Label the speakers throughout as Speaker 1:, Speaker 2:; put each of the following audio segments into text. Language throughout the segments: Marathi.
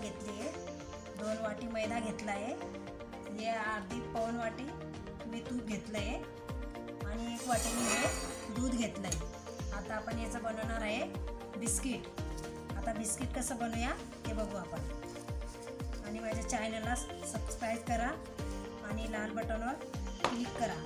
Speaker 1: घेतली आहे, 2 वाटी मैदा घेतला आहे, हे अर्धी पाऊण वाटी मी तूप घेतलं आहे आणि 1 वाटी मी दूध घेतलं आहे। आता आपण याचं बनवणार आहे बिस्किट। आता बिस्किट कसं बनवूया ते बघू आपण। आणि माझ्या चॅनलला सबस्क्राईब करा आणि लाल बटनवर क्लिक करा।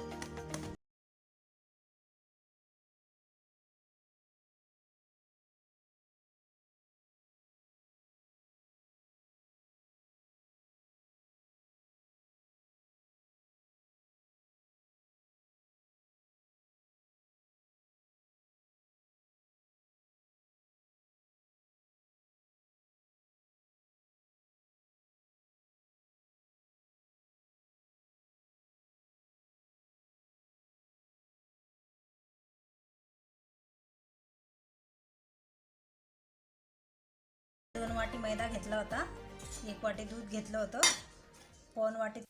Speaker 1: दोन वाटी मैदा घेतला होता, 1 वाटी दूध घेतलं होतं, पाऊण वाटी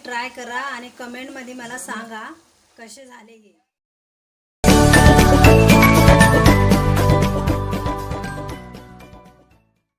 Speaker 1: ट्राय करा आणि कमेंटमध्ये मला सांगा कसे झाले हे।